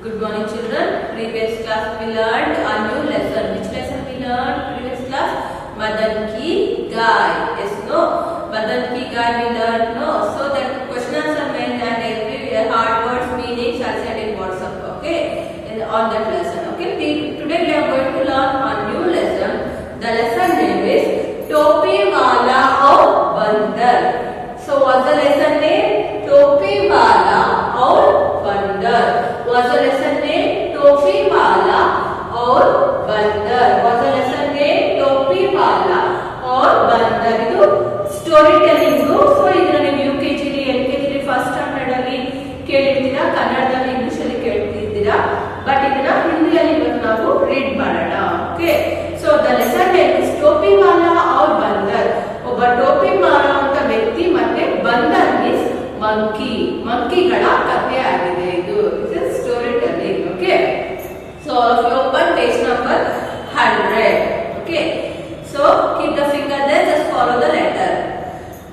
Good morning, children. Previous class we learned a new lesson. Which lesson we learned? Previous class, Madan ki Gaay. Yes, no. Madan ki Gaay we learned. No. So that question answer meant and every hard words meaning shall send in WhatsApp. Okay. And on that lesson. Okay. Today we are going to learn a new lesson. The lesson name is Topi Wala aur Bandar. So what's the lesson name? Topi Wala aur Bandar. What's the lesson name? Topi Wala aur Bandar. What's the lesson name? Topi Wala aur Bandar. ಇದು story telling. So ಇದನ್ನ ನೀವು UKG LKG first standard ಅಲ್ಲಿ ಕೇಳಿರ್ತೀರಾ, ಕನ್ನಡದಲ್ಲಿ English ಅಲ್ಲಿ ಕೇಳ್ತಿದ್ದೀರಾ, but ಇದನ್ನ ಹಿಂದಿಯಲ್ಲಿ ಇವತ್ತು ನಾವು ರೀಡ್ ಮಾಡೋಣ. Okay, so the lesson name is ಟೋಪಿ ವಾಲಾ ಔರ್ ಬಂದರ್. ಒಬ್ಬ ಟೋಪಿ ಮಾರುವಂತ ವ್ಯಕ್ತಿ ಮತ್ತೆ ಬಂದರ್ ಮೀನ್ಸ್ ಮಂಕಿಗಳ ಕಥೆ ಆಗಿದೆ ಇದು. Story telling. Okay, so open page number 100. Okay, so keep the finger there, just follow the letter.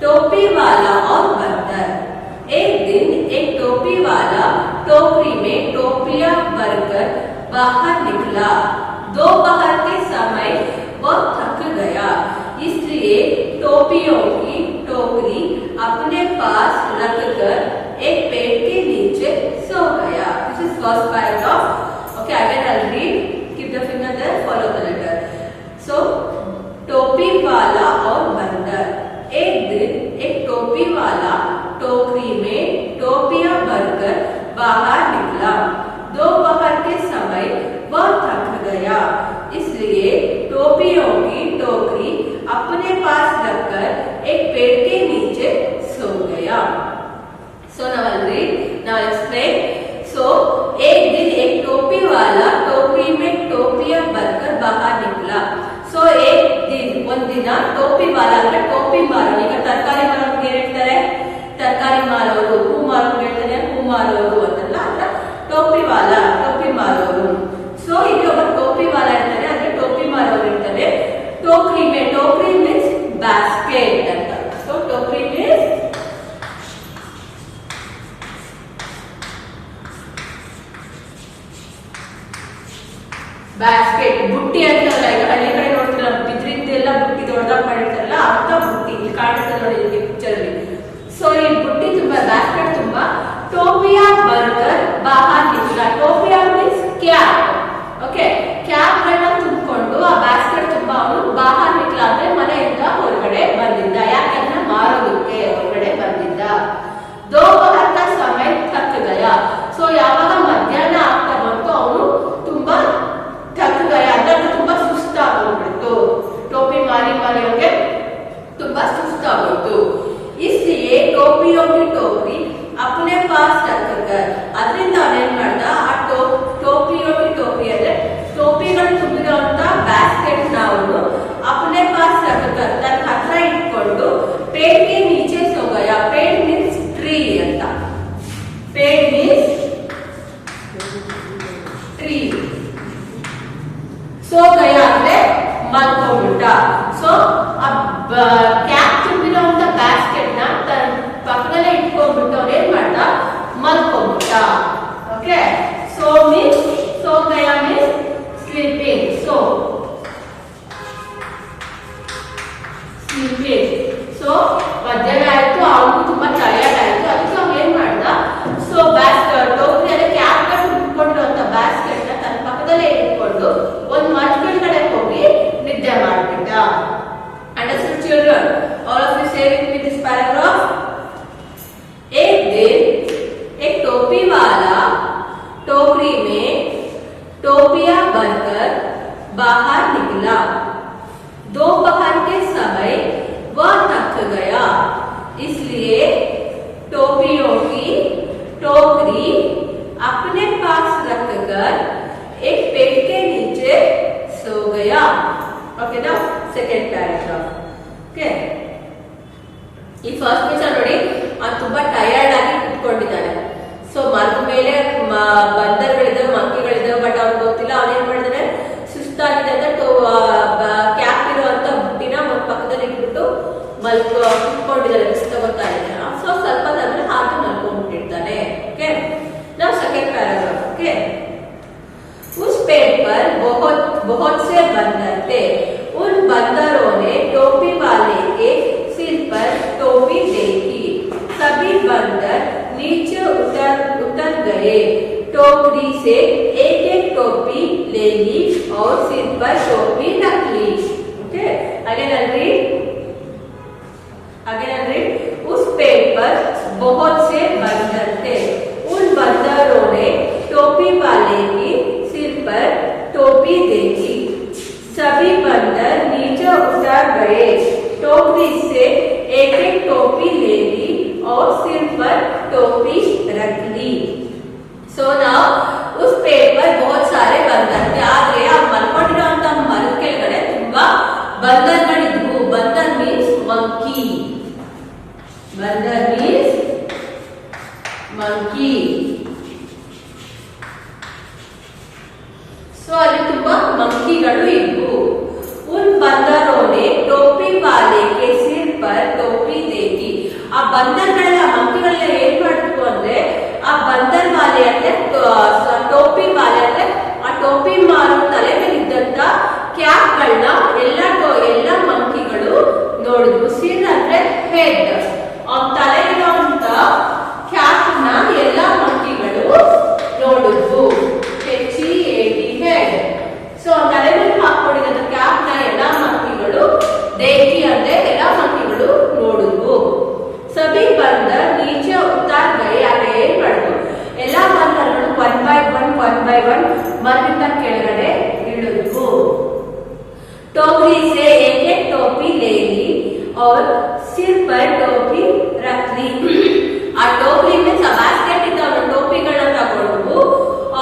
टोपी वाला और बंदर. एक दिन एक टोपी वाला टोकरी में टोपियां भरकर बाहर निकला. दोपहर के समय वह थक गया, इसलिए टोपियों की टोकरी अपने पास रखकर एक पेड़ के नीचे सो गया. This is first paragraph. Okay, again I'll read. Keep the finger there, follow the letter. So टोपी वाला और बंदर. एक दिन एक टोपी वाला टोकरी में टोपियां भरकर बाहर निकला. दोपहर के समय वह थक गया, इसलिए टोपियों की टोकरी अपने पास रखकर एक पेड़ के नीचे सो गया. So now I'll read. Now I'll explain. So एक दिन एक टोपी वाला टोकरी में टोपियां भरकर बाहर निकला. ಸೊ ಒಂದಿನ ಟೋಪಿ ವಾಲ ಅಂದ್ರೆ ಟೋಪಿ ಮಾರೋರು. ಈಗ ತರಕಾರಿ ಮಾರೋರು ಏನ್ ಹೇಳ್ತಾರೆ? ತರಕಾರಿ ಮಾರೋರು. ಹೂ ಮಾರೋರು ಹೇಳ್ತಾರೆ ಹೂ ಮಾರೋರು ಅಂತಲ್ಲ, ಅಂದ್ರೆ ಟೋಪಿ ವಾಲ, ಟೋಪಿ ಮಾರೋರು. ಸೊ ಇಲ್ಲಿ ಒಬ್ಬ ಟೋಪಿ ವಾಲ ಇರ್ತಾರೆ, ಅಂದ್ರೆ ಟೋಪಿ ಮಾರೋರು ಇರ್ತಾರೆ. ಟೋಕರಿ ಮೀನ್ಸ್ ಬ್ಯಾಸ್ಕೆಟ್ ಅಂತ. ಸೊ ಟೋಕರಿ ಮೀನ್ಸ್ ಬ್ಯಾಸ್ಕೆಟ್. ಬುಟ್ಟಿ ಅಂತಲ್ಲ, ಈಗ ಹಳ್ಳಿ ಕಡೆ ನೋಡ್ತಿಲ್ಲ, ಬಿದ್ರಿಂದೆಲ್ಲ ಬುಟ್ಟಿ ದೊಡ್ಡದಾಗಿ ಮಾಡಿರ್ತಾರಲ್ಲ ಅಂತ ಬುಟ್ಟಿ ಇಲ್ಲಿ ಕಾಣುತ್ತೆ ನೋಡಿ ಇಲ್ಲಿ ಪಿಕ್ಚರ್ ಅಲ್ಲಿ. ಸೊ ಈ ಬುಟ್ಟಿ ತುಂಬಾ, ಬ್ಯಾಸ್ಕೆಟ್ ತುಂಬಾ ಟೋಪಿಯಾ ಬರ್ಗರ್ ಬಾಹರ್ ನಿಕ್ಲಾ. ಟೋಪಿಯಾ ಮೀನ್ಸ್ ಕ್ಯಾಪ್. ಓಕೆ, ಕ್ಯಾಪ್ ಗಳನ್ನ ತುಂಬಿಕೊಂಡು ಆ ಬ್ಯಾಸ್ಕೆಟ್ ತುಂಬಾ ಅವನು ಬಾಹರ್ ನಿಕ್ಲಾ ಅಂದ್ರೆ ಮನೆಯಿಂದ ಹೊರಗಡೆ ಬಂದಿದ್ದ. ಯಾಕಂದ್ರೆ ಮಾರೋದಕ್ಕೆ ಹೊರಗಡೆ ಬಂದಿದ್ದ. ದೋಪಹರ್ ಕಾ ಸಮಯ ಥಕ್ ಗಯಾ. ಸೊ ಯಾವಾಗ ಮಧ್ಯಾಹ್ನ ಆಗ್ತಾ ಬಂತು ಅವನು ತುಂಬಾ थक गया, ಅಂದ್ರೆ ತುಂಬಾ ಸುಸ್ತಾಗೋಗ್ಬಿಡ್ತು. ಟೋಪಿ ಮಾರಿ ಅವನಿಗೆ ತುಂಬಾ ಸುಸ್ತಾಗೋಯ್ತು. इसलिए टोपियों की टोकरी अपने पास रखकर, ಅದರಿಂದ ಅವನೇನ್ ಮಾಡ್ದ, ಆ ಟೋಪಿयों की टोकरी ಅಂದ್ರೆ ಟೋಪಿಗಳು ತುಂಬಿರುವಂತ ಬ್ಯಾಸ್ಕೆಟ್ ನ ಅವನು अपने पास रखकर ತನ್ನ ಹತ್ರ ಇಟ್ಕೊಂಡು पेड़ के नीचे सो गया. पेड़ मीನ್ಸ್ ಟ್ರೀ ಅಂತ. पेड़ मीನ್ಸ್ ಟ್ರೀ. ಸೋ ಗಯ ಅಂದ್ರೆ ಮಲ್ಕೊಂಡ್ಬಿಟ್ಟ. ಸೊ ಕ್ಯಾಪ್ ತುಂಬಿರುವಂತ ಬ್ಯಾಸ್ಕೆಟ್ ನ ತನ್ನ ಪಕ್ಕದಲ್ಲೇ ಇಟ್ಕೊಂಡ್ಬಿಟ್ಟು ಅವ್ರು ಏನ್ ಮಾಡ್ದ, ಮಲ್ಕೊಂಡ್ಬಿಟ್ಟ. ಓಕೆ, ಸೋ ಮೀನ್ಸ್ ಸೋ ಗಯ means sleeping. So sleeping. So ಮಧ್ಯಾಹ್ನ ಆಯ್ತು, ಅವನಿಗೂ ತುಂಬಾ ಟಯರ್ಡ್ ಆಯ್ತು. ಅದಕ್ಕೆ ಅವ್ನು ಏನ್ ಮಾಡ್ದ, ಸೊ ಟೋಕರಿ ಅಂದ್ರೆ ಕ್ಯಾಪ್ ತುಂಬಿಕೊಂಡಿರುವಂತ ಬ್ಯಾಸ್ಕೆಟ್ ನ ತನ್ನ ಪಕ್ಕದಲ್ಲೇ ಇಟ್ಕೊಂಡು ಒಂದು ಮರಗಳ ಕಡೆ ಹೋಗಿ ನಿದ್ದೆ ಮಾಡ್ಬಿಟ್ಟ. Understood children? All of you say with me this paragraph. एक दिन एक टोपी वाला टोकरी में टोपियां भरकर बाहर निकला. दोपहर के समय वह थक गया, इसलिए टोपियों की टोकरी अपने पास रखकर एक पेड़ के नीचे सो गया. ओके, ना सेकेंड पैराग्राफ. ओके, ಈ ಫಸ್ಟ್ ಪೇಜ್ ನೋಡಿ, ಅವ್ನು ತುಂಬಾ ಟಯರ್ಡ್ ಆಗಿ ಕುತ್ಕೊಂಡಿದ್ದಾನೆ. ಸೊ ಮರದ ಮೇಲೆ ಬಂದರ್ಗಳಿದ್ದಾವೆ, ಮಂಕಿಗಳಿದ್ದಾವೆ, ಬಟ್ ಅವ್ನಿಗೆ ಗೊತ್ತಿಲ್ಲ. ಅವನೇನ್ ಮಾಡಿದಾನೆ, ಸುಸ್ತಾಗಿದೆ ಅಂತ ಕ್ಯಾಪ್ ಇರುವಂತ ಬುಟ್ಟಿನ ಪಕ್ಕದಲ್ಲಿ ಇಟ್ಬಿಟ್ಟು ಕುತ್ಕೊಂಡಿದ್ದಾನೆ, ಮಿಸ್ ತಗೋತಾ ಇದ್ದಾನೆ. ಸೊ ಸ್ವಲ್ಪ ಆದ್ಮೇಲೆ ಹಾಗೆ ಮಲ್ಕೊಂಡ್ಬಿಟ್ಟಿರ್ತಾನೆ. ಓಕೆ, ನಾವು ಸೆಕೆಂಡ್ ಪ್ಯಾರಾಗ್ರಾಫ್. ಓಕೆ, पर बहुत बहुत से बंदर थे। उन बंदरों ने टोपी वाले के सिर पर टोपी देखी। सभी बंदर नीचे उतर गए। टोकरी से एक एक टोपी ले ली और सिर पर टोपी रख ली। Okay, again read. उस पेड़ पर बहुत से बंदर थे। उन बंदरों ने टोपी वाले की सिर पर टोपी देखी। सभी बंदर नीचे उतर गए। टोकरी से एक एक टोपी ले ली और सिर पर टोपी रख ली। सो नाउ उस पेड़ पर बहुत सारे बंदर थे। आದ್ರೆ ಆ ಮಲ್ಕೊಂಡಿರುವಂತ ಮರದ ಕೆಳಗಡೆ ತುಂಬಾ ಬಂದರ್ಗಳಿದ್ವು. ಬಂದರ್ ಮೀನ್ಸ್ ಮಂಕಿ. ಬಂದರ್ ಮೀನ್ಸ್ ಮಂಕಿ. ಸೊ ಅಲ್ಲಿ ತುಂಬಾ ಮಂಕಿಗಳು ಇದ್ವು. उन बंदरों ने टोपी वाले के सिर पर टोपी देखी. ಆ ಬಂದರ್ಗಳೆಲ್ಲ ಮಂಕಿಗಳೆಲ್ಲ ಏನ್ ಮಾಡಿದ್ವು ಅಂದ್ರೆ ಆ ಬಂದರ್ ವಾಲೆ ಅಂದ್ರೆ ಟೋಪಿ ವಾಲೆ ಅಂದ್ರೆ ಆ ಟೋಪಿ ಮಾರೋ ತಲೆ ಮೇಲೆ ಇದ್ದಂತ ಕ್ಯಾಪ್ ಗಳನ್ನ ಎಲ್ಲ ಮಂಕಿಗಳು ನೋಡಿದ್ವು. ಸಿರ್ ಅಂದ್ರೆ ಹೆಡ್. ಆ ತಲೆಗಿರುವಂತ ಕ್ಯಾಪ್ ನ ಎಲ್ಲ ಮಂಕಿಗಳು ನೋಡಿದ್ವು. HEAD head. ಸೊ ತಲೆ ಮೇಲೆ ಹಾಕೊಂಡಿದ್ದ ಕ್ಯಾಪ್ ನ ಎಲ್ಲ ಮಂಕಿಗಳು ದೇಖಿ ಅಂದ್ರೆ ಎಲ್ಲ ಮಂಕಿಗಳು ನೋಡಿದ್ವು. ಸಭಿ ಬಂದರ್ ನೀಚೆ ಉತ್ತಾರ್ ಗಯೆ. ಆಗ ಏನ್ ಮಾಡಿದ್ರು, ಎಲ್ಲಾ ಬಂದರ್ಗಳು ಒನ್ ಬೈ ಒನ್ ಮರದಿಂದ ಕೆಳಗಡೆ ಇಳಿದ್ವು. टोकरी से एक एक टोपी ले ली और सिर पर टोपी रख ली. आ टोकरी में सब बास्केट इतना टोपी गड़ा तಗೊಂಡು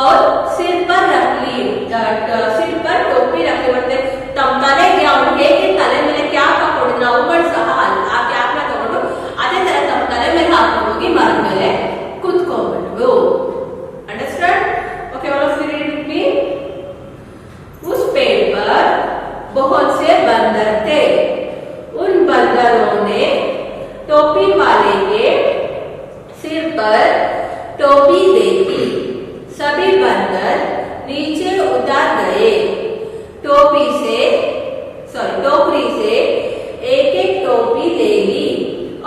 और सिर पर रख ली. सिर पर टोपी रख ली ಮತ್ತೆ ತಮ್ಮ ತಲೆಗೆ ಅವ್ರು ಹೇಗೆ ತಲೆ ಮೇಲೆ ಕ್ಯಾಪ್ ಹಾಕೊಂಡಿದ್ರು ಅವುಗಳು ಸಹ ಆ ಕ್ಯಾಪ್ ನ ತಗೊಂಡು ಅದೇ ತರ ತಮ್ಮ ತಲೆ ಮೇಲೆ ಹಾಕೊಂಡು ಹೋಗಿ ಮರದ ಮೇಲೆ ಕೂತ್ಕೊಂಡ್ಬಿಟ್ರು. Understand? Okay, all of you read with me. उस पेड़ पर बहुत से बंदर थे. उन बंदरों ने टोपी वाले के सिर पर टोपी देखी. सभी बंदर नीचे उतर गए. टोकरी से एक एक टोपी ले ली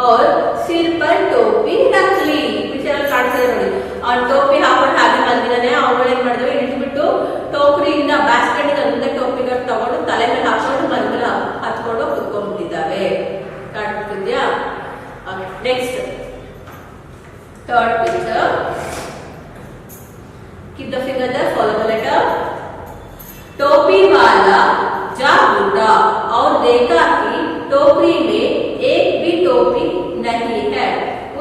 और सिर पर टोपी रख ली. पिक्चर ಕಾಣಿಸ್ತಾ ನೋಡಿ, ಆ ಟೋಪಿ ಹಾಕೊಂಡು ಹಾಗೆ ಬಂದಿದ್ದಾನೆ. ಅವುಗಳು ಏನ್ ಮಾಡಿದ್ರು, ಇಳಿದ್ಬಿಟ್ಟು ಟೋಕರಿಯಿಂದ ಬ್ಯಾಸ್ಕೆಟ್ ಇಂದ ಟೋಪಿಗಳು ತಗೊಂಡು ತಲೆ ಮೇಲೆ ಹಾಕೊಂಡು ಮನೆ ಮೇಲೆ ಹತ್ಕೊಂಡು ಕುತ್ಕೊಂಡ್ಬಿಟ್ಟಿದ್ದಾವೆ. ಕಾಣ್ತಿದ್ಯಾ? Next third picture. Keep the finger there, follow the letter. टोपी वाला जाग उठा और देखा कि टोकरी में एक भी टोपी नहीं है.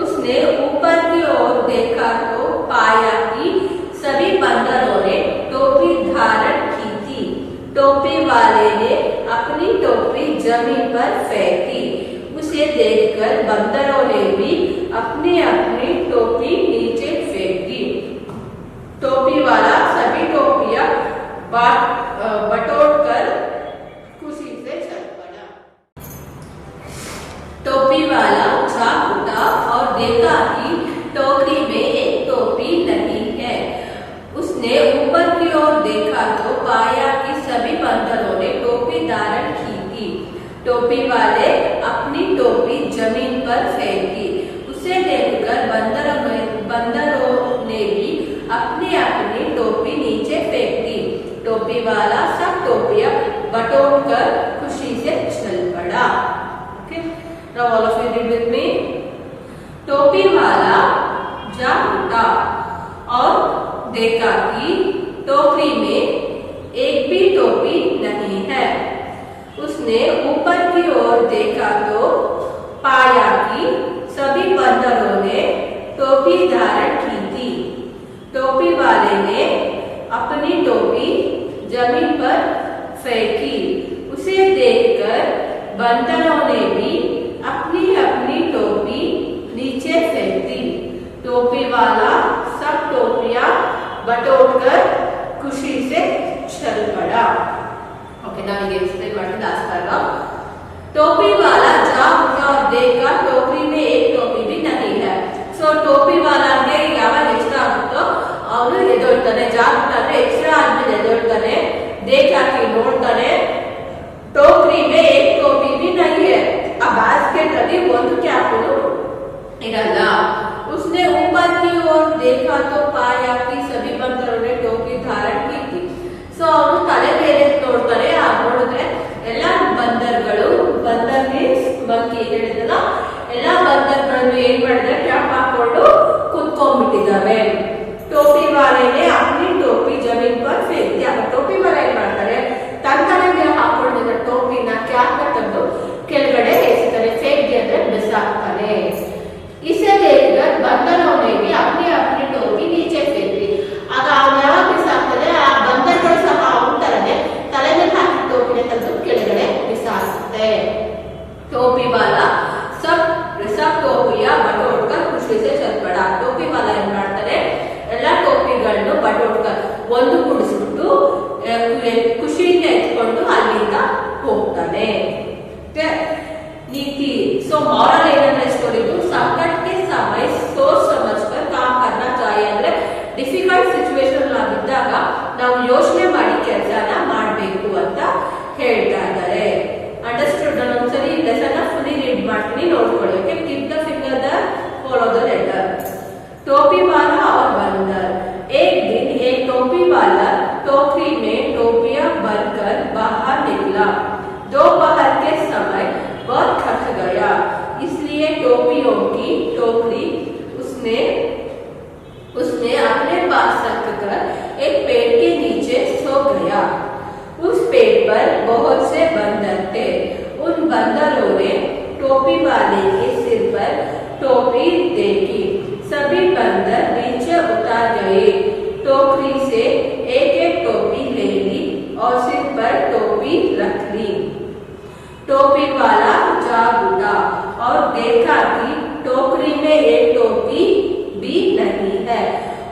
उसने ऊपर की ओर देखा तो पाया कि सभी बंदरों ने टोपी धारण की थी. टोपी वाले ने अपनी टोपी जमीन पर फेंकी. उसे देखकर बंदरों ने भी अपनी अपनी टोपी नीचे फेंकी. टोपी वाला सभी टोपियां बटोरकर खुशी से चल पड़ा. टोपी वाला जाग उठा और देखा कि टोकरी में एक टोपी नहीं है. उसने ऊपर की ओर देखा तो पाया कि सभी बंदरों ने टोपी धारण की थी. टोपी वाले अपनी टोपी जमीन पर फेंकी. उसे देखकर बंदरों ने भी अपनी अपनी टोपी नीचे फेंक दी. टोपी वाला सब टोपियां बटोरकर खुशी से चल पड़ा. Okay, now all of you read with me. टोपी वाला जाग उठा और देखा कि टोकरी में एक भी टोपी नहीं है. उसने ऊपर की ओर देखा तो पाया कि सभी बंदरों ने टोपी धारण की थी. टोपी वाले ने अपनी टोपी जमीन पर फेंकी. उसे देखकर बंदरों ने भी अपनी अपनी टोपी नीचे फेंक दी. टोपी वाला सब टोपियां बटोरकर खुशी से चल पड़ा. ओके, नाउ ये एक्सप्लेन करते लास्ट पैराग्राफ. टोपी वाला जाग उठा और देखा टोकरी में एक टोपी भी नहीं है. सो टोपी वाला ने ಯಾವಾಗ ಎಚ್ಚರ ಆಗುತ್ತೋ ಅವನು ಎದ್ದೇಳ್ತಾನೆ. ಜಾಗ ಅಂದ್ರೆ ಎಚ್ಚರ ಆದ್ಮೇಲೆ ಎದ್ದೇಳ್ತಾನೆ. देखा कि ನೋಡ್ತಾನೆ टोकरी में एक टोपी भी नहीं है ಆ ಬಾಸ್ಕೆಟ್ ಅಲ್ಲಿ ಒಂದು ಕ್ಯಾಪ್ इरಲ್ಲ उसने ऊपर की ओर देखा तो पाया कि सभी बंदरों ने टोपी धारण की थी सो ಅವನು ತಲೆ ಮೇಲೆ ನೋಡ್ತಾರೆ ನೋಡಿದ್ರೆ ಎಲ್ಲ ಬಂದರ್ಗಳು ಬಂದರ್ ಮೀನ್ಸ್ ಮಂಕಿ ಹೇಳಿದಲ್ಲ ಎಲ್ಲ ಬಂದರ್ಗಳನ್ನು ಏನ್ ಮಾಡಿದ್ರೆ ಕ್ಯಾಪ್ ಹಾಕೊಂಡು ಕುತ್ಕೊಂಡ್ಬಿಟ್ಟಿದ್ದಾವೆ टोपी वाले ने अपनी टोपी जमीन पर फेंक दिया टोपी वाला ಏನ್ ಮಾಡ್ತಾರೆ ತನ್ನ ತಲೆ ಮೇಲೆ ಹಾಕೊಂಡಿದ್ದ ಟೋಪಿನ ಕ್ಯಾಪ್ ತೆಗೆದು ಕೆಳಗಡೆ ಎಸೆತಾರೆ फेंक दिया ಅಂದ್ರೆ ಬಿಸಾಕ್ತಾನೆ इसे देखकर बंदरों ने भी अपनी अपनी टोपी नीचे फेंक दी ಆಗ ಅವನು ಯಾವಾಗ ಬಿಸಾಕ್ತಾರೆ ಆ ಬಂದರ್ಗಳು ಸಹ ಅವನ ತರನೇ ತಲೆ ಮೇಲೆ ಹಾಕಿ ಟೋಪಿನ ತೆಗೆದು ಕೆಳಗಡೆ ಬಿಸಾಕ್ತಾರೆ टोपी वाला सब टोपियां बटोरकर खुशी से चल पड़ा टोपी वाला ಏನ್ ಮಾಡ್ತಾರೆ ಎಲ್ಲ ಟೋಪಿಗಳನ್ನು ಬಟೋರ್ಕರ್ ಒಂದು ಕುಡಿಸ್ಬಿಟ್ಟು ಖುಷಿಯಿಂದ ಎತ್ಕೊಂಡು ಅಲ್ಲಿಂದ ಹೋಗ್ತಾನೆ नीति सो मॉरल ಏನಂದ್ರೆ ಸ್ಟೋರಿದು संकट के समय सोच समझकर काम करना चाहिए ಅಂದ್ರೆ ಡಿಫಿಕಲ್ಟ್ ಸಿಚುವೇಶನ್ ಆಗಿದ್ದಾಗ ನಾವು ಯೋಚನೆ ಮಾಡಿ ಕೆಲಸನ ಮಾಡಬೇಕು ಅಂತ ಹೇಳ್ತಾ ಇದ್ದಾರೆ ಅಂಡರ್ಸ್ಟುಡ್ ನಾನು ಒಂದ್ಸರಿ ಲೆಸನ್ ಫುಲ್ಲಿ ರೀಡ್ ಮಾಡ್ತೀನಿ ನೋಡ್ಕೊಳ್ಳಿ okay keep the finger the follow the letter टोपी वाला और बंदर एक दिन एक टोपी वाला टोकरी में टोपियां भरकर बाहर निकला दोपहर के समय वह थक गया इसलिए टोपियों की टोकरी उसने अपने पास रखकर एक पेड़ के नीचे सो गया उस पेड़ पर बहुत से बंदर थे उन बंदरों ने टोपी वाले के सिर पर टोपी देखी सभी बंदर नीचे उतर गए टोकरी से एक एक टोपी ले ली और सिर पर टोपी रख ली टोपी वाला जाग उठा और देखा कि टोकरी में एक टोपी भी नहीं है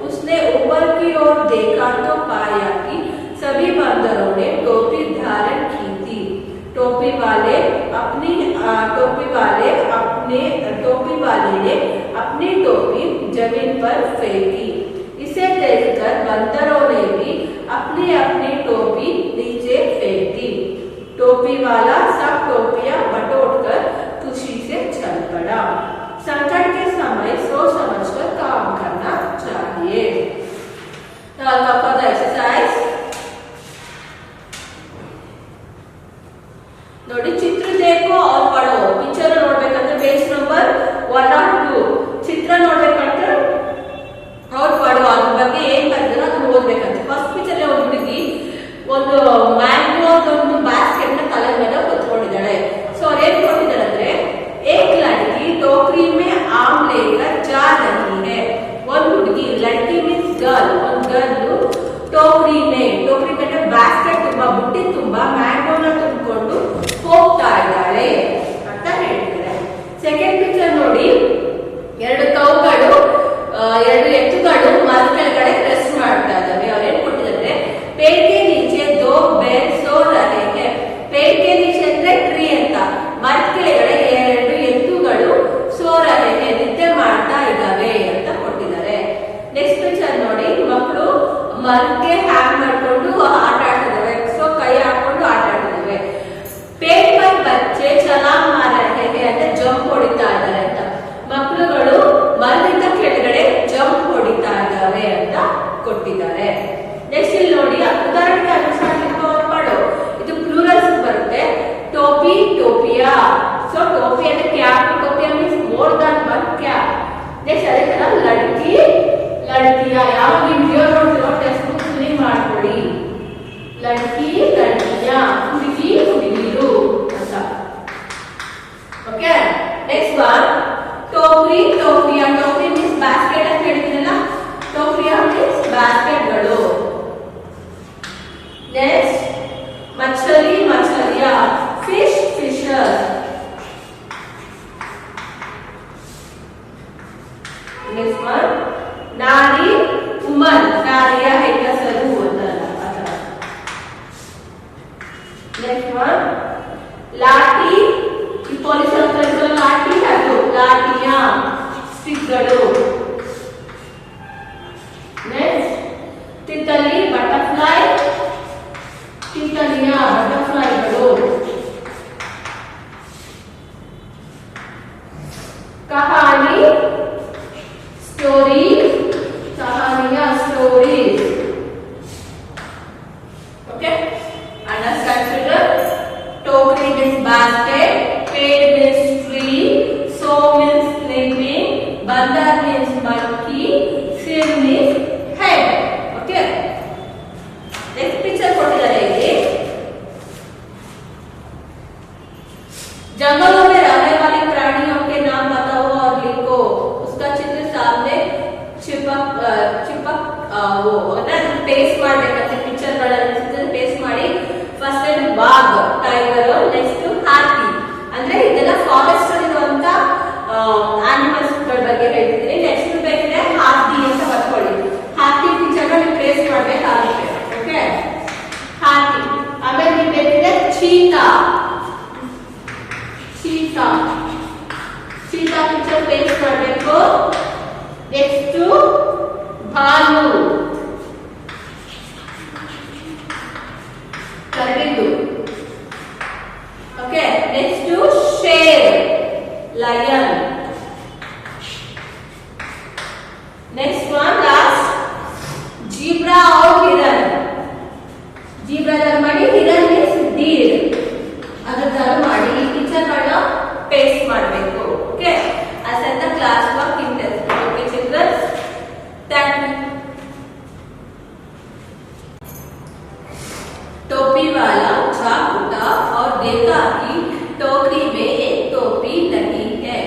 उसने ऊपर की ओर देखा तो पाया कि सभी बंदरों ने टोपी धारण की थी टोपी वाले ने अपनी टोपी जमीन पर फेंकी इसे देखकर बंदरों ने भी अपनी अपनी टोपी नीचे फेंक दी टोपी वाला सब टोपियां बटोरकर खुशी से चल पड़ा संकट के समय सोच समझकर काम करना चाहिए एक्सरसाइज ನೋಡಿ ಚಿತ್ರ देखो और पढ़ो ಪಿಕ್ಚರ್ ನೋಡಬೇಕಂದ್ರೆ ಪೇಜ್ ನಂಬರ್ 1 or 2 ಚಿತ್ರ ನೋಡಬೇಕಂದ್ರೆ और पढ़ो ಅದ್ರ ಬಗ್ಗೆ ಏನು ಬರೆದಿರೋ ಅದನ್ನ ಓದಬೇಕಂತೆ ಫಸ್ಟ್ ಪಿಕ್ಚರ್ ಅಲ್ಲಿ ಒಂದು ಹುಡುಗಿ ಒಂದು ಮ್ಯಾಂಗೋ ಒಂದು ಬಾಸ್ಕೆಟ್ ನ ತಲೆ ಮೇಲೆ ಹೊತ್ಕೊಂಡಿದ್ದಾಳೆ सो ಅವ್ರು ಏನು ಕೊಟ್ಟಿದ್ದಾರೆ ಅಂದ್ರೆ एक लड़की टोकरी में आम लेकर जा रही है ಒಂದು ಹುಡುಗಿ लड़की मीन्स गर्ल ಒಂದು ಗರ್ಲ್ टोकरी में ಬಾಸ್ಕೆಟ್ ತುಂಬಾ ಬುಟ್ಟಿ ತುಂಬಾ ಮ್ಯಾಂಗೋನ ತುಂಬಿಕೊಂಡು ಹೋಗ್ತಾ ಇದ್ದಾಳೆ ಅಂತ ಹೇಳ್ತಾರೆ ಸೆಕೆಂಡ್ ಪಿಕ್ಚರ್ ನೋಡಿ ಎರಡು ಕೌಗಳು ಎರಡು ಎತ್ತುಗಳು ಮರದ ಕೆಳಗಡೆ ರೆಸ್ಟ್ ಮಾಡ್ತಾ ಇದ್ದಾವೆ ಅವ್ರು ಏನ್ ಕೊಟ್ಟಿದ್ದಾರೆ पेड़ के नीचे दो बैल सो रहे हैं पेड़ के नीचे ಅಂದ್ರೆ ಟ್ರೀ ಅಂತ ಮರದ ಕೆಳಗಡೆ ಎರಡು ಎತ್ತುಗಳು ಸೋ ರहे हैं ನಿದ್ದೆ ಮಾಡ್ತಾ ಇದ್ದಾವೆ ಅಂತ ಕೊಟ್ಟಿದ್ದಾರೆ ನೆಕ್ಸ್ಟ್ ಪಿಕ್ಚರ್ ನೋಡಿ ಮಕ್ಕಳು ಮರಕ್ಕೆ ಹ್ಯಾಂಗ್ ಮಾಡ್ಕೊಂಡು ಆಟ ಆಡ್ತಿದ್ದಾವೆ ಸೊ ಕೈ ಹಾಕೊಂಡು ಆಟ ಆಡ್ತಿದ್ದಾವೆ पेड़ पर बच्चे छलांग मार रहे हैं ಅಂದ್ರೆ ಜಂಪ್ ಹೊಡಿತಾ ಇದ್ದಾರೆ ಅಂತ ಮಕ್ಕಳುಗಳು ಮರದಿಂದ ಕೆಳಗಡೆ ಜಂಪ್ ಹೊಡಿತಾ ಇದ್ದಾವೆ ಅಂತ ಕೊಟ್ಟಿದ್ದಾರೆ ನೆಕ್ಸ್ಟ್ ಇಲ್ಲಿ ನೋಡಿ ಉದಾಹರಣೆಗೆ ಅನುಸಾರ ಮಾಡೋ ಇದು ಪ್ಲೂರಲ್ಸ್ ಬರುತ್ತೆ ಟೋಪಿ ಟೋಪಿಯಾ ಸೊ ಟೋಪಿ ಅಂದ್ರೆ ಕ್ಯಾಪ್ ಟೋಪಿಯಾ means more than one cap next ಅದೇ ತರ ಲಡ್ಕಿ ಲಡ್ಕಿಯಾ ಯಾವ ವಿಡಿಯೋ ನೋಡ್ತಿರೋ ಟೆಕ್ಸ್ಟ್ ಬುಕ್ ಫುಲ್ಲಿ ಮಾಡ್ಕೊಳ್ಳಿ ಲಡ್ಕಿ ಲಡ್ಕಿಯಾ ಹುಡುಗಿ ಹುಡುಗಿರು ಅಂತ ಓಕೆ ನೆಕ್ಸ್ಟ್ ಒನ್ ಟೋಕ್ರಿ ಟೋಪಿಯಾ ಟೋಕ್ರಿ ಮೀನ್ಸ್ ಬಾಸ್ಕೆಟ್ ಅಂತ ಹೇಳ್ತೀನಲ್ಲ ಟೋಪಿಯಾ ಮೀನ್ಸ್ ಬಾಸ್ಕೆಟ್ಗಳು ನೆಕ್ಸ್ಟ್ ಮಚ್ಚಲಿ ಮಚ್ಚಲಿಯಾ ಫಿಶ್ ಫಿಶರ್ ನೆಕ್ಸ್ಟ್ ಒನ್ ನಾರಿ ವುಮನ್ ನಾರಿಯ ಹೆಂಗಸರು ಅಂತ ನೆಕ್ಸ್ಟ್ ಒನ್ ಲಾಠಿ ಈ ಪೊಲೀಸ್ ಅಂತ ಲಾಠಿ ಅದು ಲಾಠಿಯಾ ಸ್ಟಿಕ್ಗಳು ನೆಕ್ಸ್ಟ್ ತಿತ್ತಲಿ ಬಟರ್ಫ್ಲೈ ಪೇಸ್ಟ್ ಮಾಡ್ಬೇಕಂತೆ ಪಿಕ್ಚರ್ ಗಳನ್ನ ಪೇಸ್ಟ್ ಮಾಡಿ ಫಸ್ಟ್ ಏನ್ ಬಾಗ್ ಟೈಗರ್, ನೆಕ್ಸ್ಟ್ ಹಾಕಿ ಅಂದ್ರೆ ಇದೆಲ್ಲ ಫಾರೆಸ್ಟ್ ಅಲ್ಲಿ ಇರುವಂತ ಆನಿಮಲ್ಸ್ ಗಳ ಬಗ್ಗೆ ಹೇಳ್ತಿದ್ದೀನಿ. ನೆಕ್ಸ್ಟ್ ಬೇಕಿದ್ರೆ ಹಾಕಿ ಅಂತ ಬರ್ಕೊಳ್ಳಿ. ಹಾಕಿ ಪಿಕ್ಚರ್ ಗಳನ್ನ ಪೇಸ್ಟ್ ಮಾಡ್ಬೇಕಾಗುತ್ತೆ. ಓಕೆ, ಹಾಕಿ. ಆಮೇಲೆ ನೀವು ಬೇಕಿದ್ರೆ ಚೀತಾ ಚೀತಾ ಚೀತಾ ಪಿಕ್ಚರ್ ಪೇಸ್ಟ್ ಮಾಡಬೇಕು. ನೆಕ್ಸ್ಟ್ ಭಾಲು ಕರಡಿದು. ಓಕೆ, ನೆಕ್ಸ್ಟ್ ಶೇರ್ lion. Next one last zebra और हिरन. जीब्रा ತರ ಮಾಡಿ, ಹಿರನ್ ಮೀನ್ಸ್ ಡೀರ್. ಅದರ ತರ ಮಾಡಿ ಈ ಪಿಕ್ಚರ್ ಗಳನ್ನ ಪೇಸ್ಟ್ ಮಾಡಬೇಕು. Okay, as in the class work in test. Okay children, thank you. टोपी वाला जा उठा और देखा कि टोकरी में एक टोपी नहीं है.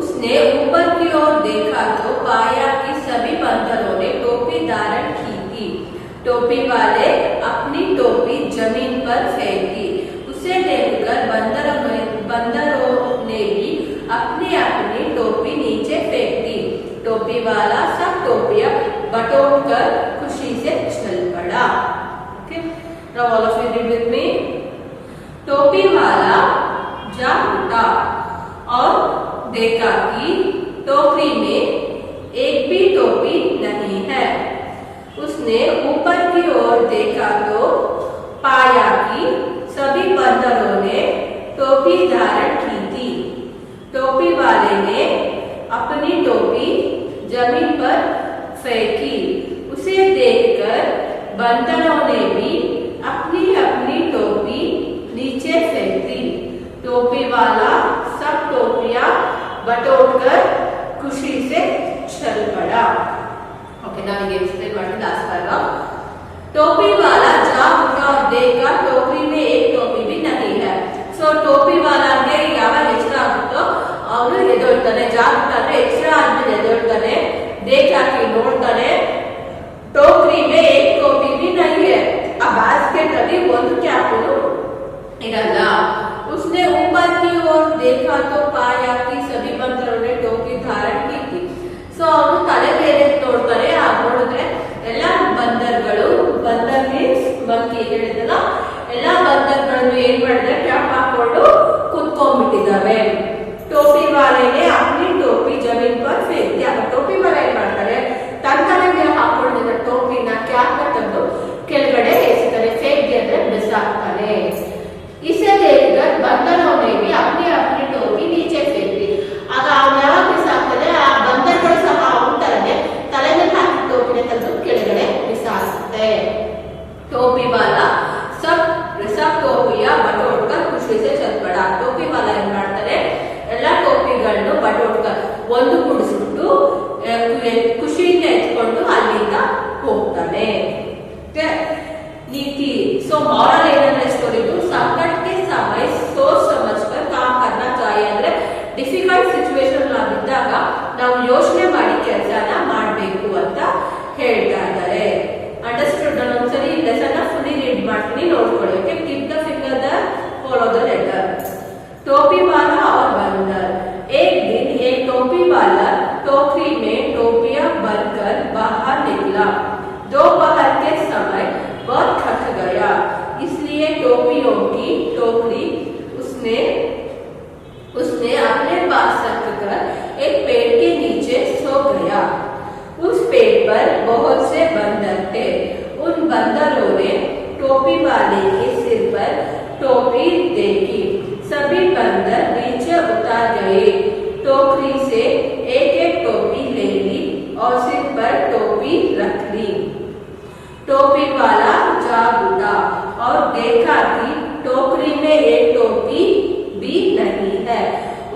उसने ऊपर की ओर देखा तो पाया कि सभी बंदरों ने टोपी धारण की थी. टोपी वाले अपनी टोपी जमीन पर फेंकी. उसे देखकर बंदरों ने भी अपनी अपनी टोपी नीचे फेंक दी. टोपी वाला सब टोपियां बटोरकर खुशी से चल पड़ा. Okay, now all of you read with me. टोपी वाला जा उठा और देखा कि टोकरी में एक भी टोपी नहीं है. उसने ऊपर की ओर देखा तो पाया कि सभी बंदरों ने टोपी धारण की थी. टोपी वाले ने अपनी टोपी जमीन पर फेंकी. उसे देखकर बंदरों ने भी अपनी अपनी टोपी नीचे फेंक दी. टोपी वाला सब टोपियां बटोरकर खुशी से चल पड़ा. Okay, now we explain what is last paragraph. टोपी वाला जा उठा और देखा टोकरी में एक टोपी भी नहीं है. सो टोपी वाला ಗೆ ಯಾವಾಗ ಎಚ್ಚರ ಆಗುತ್ತೋ ಅವನು ಎದ್ದೇಳ್ತಾನೆ. ಜಾಗ್ತಾನೆ, ಎಚ್ಚರ ಆದ್ಮೇಲೆ ಎದ್ದೇಳ್ತಾನೆ. ದೇಖಾಕಿ ನೋಡ್ತಾನೆ, टोकरी में एक टोपी भी नहीं है. ಆ ಬಾಸ್ಕೆಟ್ ಅಲ್ಲಿ ಒಂದು ಕ್ಯಾಪ್ ಇರಲ್ಲ. उसने ऊपर की ओर देखा तो पाया कि सभी बंदरों ने टोपी धारण की थी. सो ಅವನು ತಲೆ ಮೇಲೆ ನೋಡ್ತಾರೆ. ಆ ನೋಡಿದ್ರೆ ಎಲ್ಲ ಬಂದರ್ಗಳು, ಬಂದರ್ ಮೀನ್ಸ್ ಮಂಕಿ ಹೇಳಿದಲ್ಲ, ಎಲ್ಲ ಬಂದರ್ಗಳನ್ನು ಏನ್ ಮಾಡಿದ್ರೆ ಕ್ಯಾಪ್ ಹಾಕೊಂಡು ಕುತ್ಕೊಂಡ್ಬಿಟ್ಟಿದ್ದಾವೆ. ಟೋಪಿ ವಾಲೆನೆ अपनी टोपी जमीन पर फेंक दिया. टोपी वाला ಏನ್ ಮಾಡ್ತಾರೆ, ತನ್ನ ತಲೆಗೆ ಹಾಕೊಂಡಿದ್ದ ಟೋಪಿನ ಕ್ಯಾಪ್ ತೆಗೆದು ಕೆಳಗಡೆ ಎಸಿತಾರೆ. ಫೇಕ್ ಅಂದ್ರೆ ಬಿಸಾಕ್ತಾನೆ. इसे देखकर बंदरों ने भी अपनी अपनी टोपी नीचे फेंक दी. ಆಗ ಅವನು ಯಾವಾಗ ಬಿಸಾಕ್ತಾನೆ, ಆ ಬಂದರ್ಗಳು ಸಹ ಅವನ ತಲೆಗೆ ತಲೆ ಮೇಲೆ ಹಾಕಿ ಟೋಪಿನ ತೆಗೆದು ಕೆಳಗಡೆ ಬಿಸಾಕ್ತಾರೆ. टोपी वाला सब टोपिया बटोरकर खुशी से चल पड़ा. टोपी वाला ಏನ್ ಮಾಡ್ತಾರೆ, ಎಲ್ಲ ಟೋಪಿಗಳನ್ನು ಬಟೋರ್ಕರ್ ಒಂದು ಕುಡಿಸ್ಬಿಟ್ಟು ಖುಷಿಯಿಂದ ಎತ್ಕೊಂಡು ಅಲ್ಲಿಂದ ಹೋಗ್ತಾನೆ. नीति. सो मॉरल ಏನಂದ್ರೆ ಸ್ಟೋರಿದು, ಸಂಕಟ के समय सोच समझकर काम करना चाहिए. ಅಂದ್ರೆ ಡಿಫಿಕಲ್ಟ್ ಸಿಚುವೇಶನ್ ಆಗಿದ್ದಾಗ ನಾವು ಯೋಚನೆ ಮಾಡಿ ಕೆಲಸನ ಮಾಡಬೇಕು ಅಂತ ಹೇಳ್ತಾ ಇದ್ದಾರೆ. ಅಂಡರ್ಸ್ಟುಡ್? ನಾನು ಒಂದ್ಸರಿ ಲೆಸನ್ ಫುಲ್ಲಿ ರೀಡ್ ಮಾಡ್ತೀನಿ, ನೋಡ್ಕೊಳ್ಳಿ. Okay, keep the finger the follow the letter. टोपी वाला और बंदर. एक दिन एक टोपी वाला टोकरी में टोपियां भरकर बाहर निकला. दोपहर के समय बहुत थक गया, इसलिए टोपियों की टोकरी उसने अपने पास रखकर एक पेड़ के नीचे सो गया. उस पेड़ पर बहुत से बंदर थे. उन बंदरों ने टोपी वाले के सिर पर टोपी देखी. सभी बंदर नीचे उतर गए. टोकरी से एक एक टोपी ले ली और सिर पर टोपी रख ली. टोपी वाला जाग उठा और देखा कि टोकरी में एक टोपी भी नहीं है.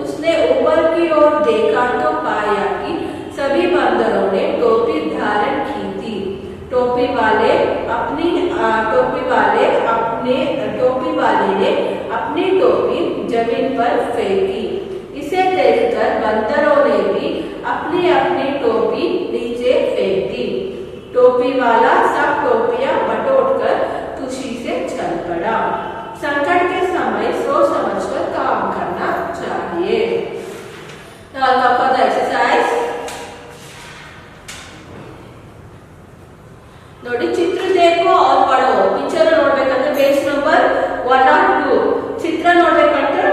उसने ऊपर की ओर देखा तो पाया कि सभी बंदरों ने टोपी धारण की थी. टोपी वाले ने अपनी टोपी जमीन पर फेंकी. इसे देखकर बंदरों ने भी अपनी अपनी टोपी नीचे फेंक दी. टोपी वाला सब टोपियां बटोर कर खुशी से चल पड़ा। संकट के समय सोच समझ कर काम करना चाहिए। Now for the exercise. ನೋಡಿ ಚಿತ್ರ देखो और पढ़ो। ಪಿಕ್ಚರ್ ನೋಡಬೇಕಂದ್ರೆ ಪೇಜ್ ನಂಬರ್ 1 or 2 ಚಿತ್ರ ನೋಡಬೇಕಂದ್ರೆ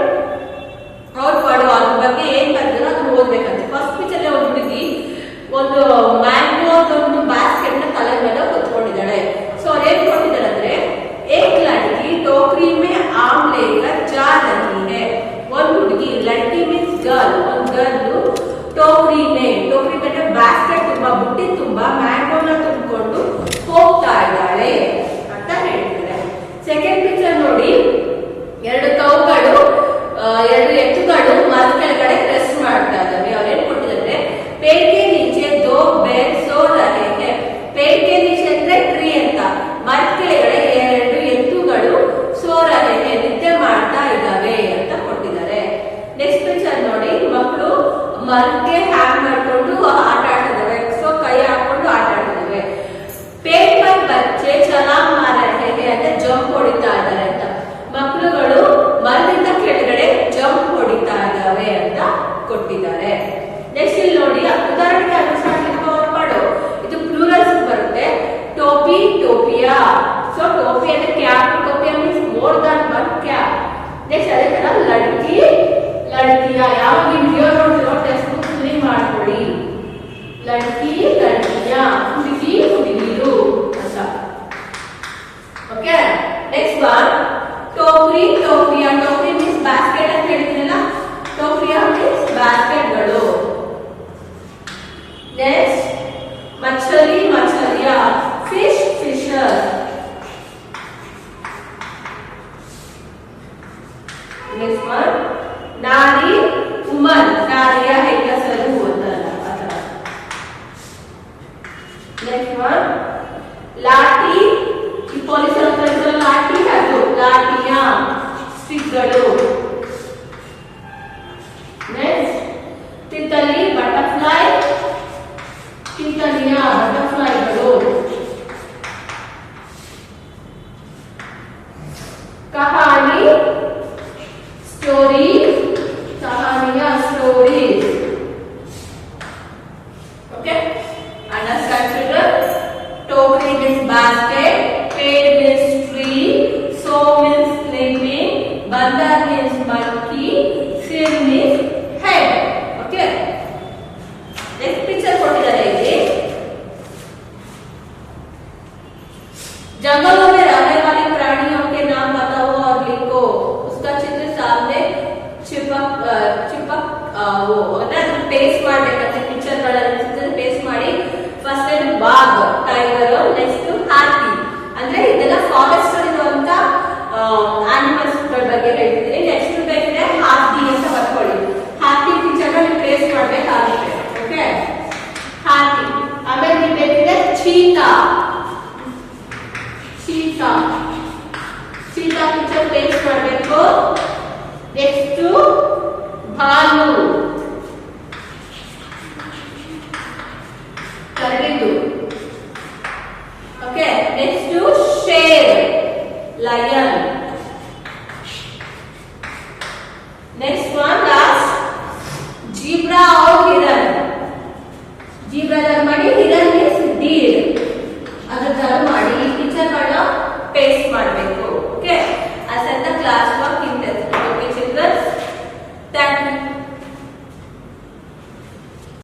और पढ़ो ಅದ್ರ ಬಗ್ಗೆ ಏನು ಬರೆದಿರೋ ಅದನ್ನ ಓದಬೇಕಂತೆ। ಫಸ್ಟ್ ಪಿಕ್ಚರ್ ಅಲ್ಲಿ ಒಂದು ಹುಡುಗಿ ಒಂದು ಮ್ಯಾಂಗೋ ಒಂದು ಬಾಸ್ಕೆಟ್ ನ ತಲೆ ಮೇಲೆ ಕೂತ್ಕೊಂಡಿದ್ದಾಳೆ। ಸೊ ಅವ್ರು ಏನು ಕೊಟ್ಟಿದ್ದಾರೆ ಅಂದ್ರೆ एक लड़की टोकरी में आम लेकर जा रही है। ಒಂದು ಹುಡುಗಿ लड़की मीन्स गर्ल ಒಂದು ಗರ್ಲ್ ಟೋಕರಿ ಮೇಲೆ ಬಾಸ್ಕೆಟ್ ತುಂಬಾ ಬುಟ್ಟಿ ತುಂಬಾ ಮ್ಯಾಂಗೋನ ತುಂಬಿಕೊಂಡು ಹೋಗ್ತಾ ಇದ್ದಾಳೆ ಅಂತ ಹೇಳ್ತಾರೆ। ಸೆಕೆಂಡ್ ಪಿಕ್ಚರ್ ನೋಡಿ, ಎರಡು ಕೌಗಳು ಎರಡು ಎತ್ತುಗಳು ಮರದ ಕೆಳಗಡೆ ರೆಸ್ಟ್ ಮಾಡ್ತಾ ಇದ್ದಾವೆ। ಅವ್ರೇನ್ ಕೊಟ್ಟಿದ್ದಾರೆ पेड़ के नीचे दो बैल सो रहे हैं। पेड़ के नीचे ಅಂದ್ರೆ ಟ್ರೀ ಅಂತ, ಮರದ ಕೆಳಗಡೆ ಎರಡು ಎತ್ತುಗಳು ಸೋ ರहे हैं ನಿದ್ದೆ ಮಾಡ್ತಾ ಇದ್ದಾವೆ ಅಂತ ಕೊಟ್ಟಿದ್ದಾರೆ। ನೆಕ್ಸ್ಟ್ ಪಿಕ್ಚರ್ ನೋಡಿ, ಮಕ್ಕಳು ಮರಕ್ಕೆ ಹ್ಯಾಂಗ್ ಮಾಡ್ಕೊಂಡು ಆಟ ಆಡ್ತಿದ್ದಾವೆ। ಸೊ ಕೈ ಹಾಕೊಂಡು ಆಟ ಆಡ್ತಿದ್ದಾವೆ। पेड़ पर बच्चे छलांग मार रहे हैं ಅಂದ್ರೆ ಜಂಪ್ ಹೊಡಿತಾ ಇದ್ದಾರೆ ಅಂತ, ಮಕ್ಕಳುಗಳು ಮರದಿಂದ ಕೆಳಗಡೆ ಜಂಪ್ ಹೊಡಿತಾ ಇದ್ದಾವೆ ಅಂತ ಕೊಟ್ಟಿದ್ದಾರೆ। ನೆಕ್ಸ್ಟ್ ಇಲ್ಲಿ ನೋಡಿ, ಉದಾಹರಣೆಗೆ ಅನುಸಾರ ಮಾಡು, ಇದು ಪ್ಲೂರಲ್ಸ್ ಬರುತ್ತೆ। ಟೋಪಿ ಟೋಪಿಯಾ, ಸೊ ಟೋಪಿ ಅಂದ್ರೆ ಕ್ಯಾಪ್, ಟೋಪಿಯಾ means more than one cap. Next ಅದೇ ತರ ಲಡ್ಕಿ ಲಡ್ಕಿಯಾ, ಯಾವಾಗ ವಿಡಿಯೋ ನೋಡ್ತಿರೋ ಟೆಕ್ಸ್ಟ್ ಬುಕ್ ಫಿಲ್ ಮಾಡ್ಕೊಳ್ಳಿ। ಲಡ್ಕಿ ಲಡ್ಕಿಯಾ, ಹುಡುಗಿ ಹುಡುಗಿರು ಅಂತ। ಓಕೆ, ನೆಕ್ಸ್ಟ್ ಒನ್ ಟೋಕ್ರಿ ಟೋಪಿಯಾ, ಟೋಕ್ರಿ ಮೀನ್ಸ್ ಬಾಸ್ಕೆಟ್ ಅಂತ ಹೇಳಿದ್ನಲ್ಲ, ಟೋಪಿಯಾ ಮೀನ್ಸ್ ಬಾಸ್ಕೆಟ್ಗಳು। ನೆಕ್ಸ್ಟ್ ಮಚ್ಚಲಿ ಮಚ್ಚಲಿಯಾ, ಫಿಶ್ ಫಿಶರ್। ನೆಕ್ಸ್ಟ್ ಒನ್ ನಾರಿ ವುಮನ್, ನಾರಿಯ ಹೆಂಗಸರು ಅಂತಲ್ಲ ಅದರ। ನೆಕ್ಸ್ಟ್ ಒನ್ ಲಾಠಿ, ಈ ಪೊಲೀಸರ ಹತ್ರ ಲಾಠಿ ಅದು ಲಾಠಿಯ ಸ್ಟಿಕ್ಗಳು। ನೆಕ್ಸ್ಟ್ ತಿತಲಿ ಬಟರ್ಫ್ಲೈ, ತಿತಲಿಯ ಬಟರ್ಫ್ಲೈಗಳು। ಕಹಾನಿ ಸ್ಟೋರಿ, ಕಹಾನಿಯ ಸ್ಟೋರೀಸ್। Okay, understand children? ಟೋಕರಿ means basket, पेड़ means tree, so means sleeping, bandar means monkey, sir means head. Okay, next picture ಕೊಟ್ಟಿದ್ದಾರೆ ಇಲ್ಲಿ, जंगलों में रहने वाले प्राणियों के नाम बताओ और लिखो। उसका चित्र सामने चिपक वो ಅದನ್ನ ಪೇಸ್ಟ್ ಮಾಡಬೇಕಂತೆ। ಪಿಕ್ಚರ್ ಗಳನ್ನ ಪೇಸ್ಟ್ ಮಾಡಿ ಫಸ್ಟ್ ಏನ್ ಬಾಗ್ ಟೈಗರ್, ನೆಕ್ಸ್ಟ್ ಹಾತಿ, ಅಂದ್ರೆ ಇದೆಲ್ಲ ಫಾರೆಸ್ಟ್ ಇರುವಂತ ಆನಿಮಲ್ಸ್ ಬಗ್ಗೆ ಹೇಳ್ತಿದ್ದೀನಿ। ನೆಕ್ಸ್ಟ್ ಬೇಕಿದ್ರೆ ಹಾತಿ ಅಂತ ಬರ್ಕೊಳ್ಳಿ, ಹಾತಿ ಪಿಕ್ಚರ್ ನ ಪೇಸ್ಟ್ ಮಾಡಬೇಕಾಗುತ್ತೆ। ಓಕೆ, ಹಾತಿ। ಆಮೇಲೆ ನೀವು ಬೇಕಿದ್ರೆ ಚೀತಾ, ಚೀತಾ ಚೀತಾ ಪಿಕ್ಚರ್ ಪೇಸ್ಟ್ ಮಾಡಬೇಕು। ನೆಕ್ಸ್ಟ್ ಭಾಲು, ಕರಡಿದು। ಓಕೆ, ನೆಕ್ಸ್ಟ್ ಶೇರ್, lion. Next one last zebra और हिरन। जीब्रा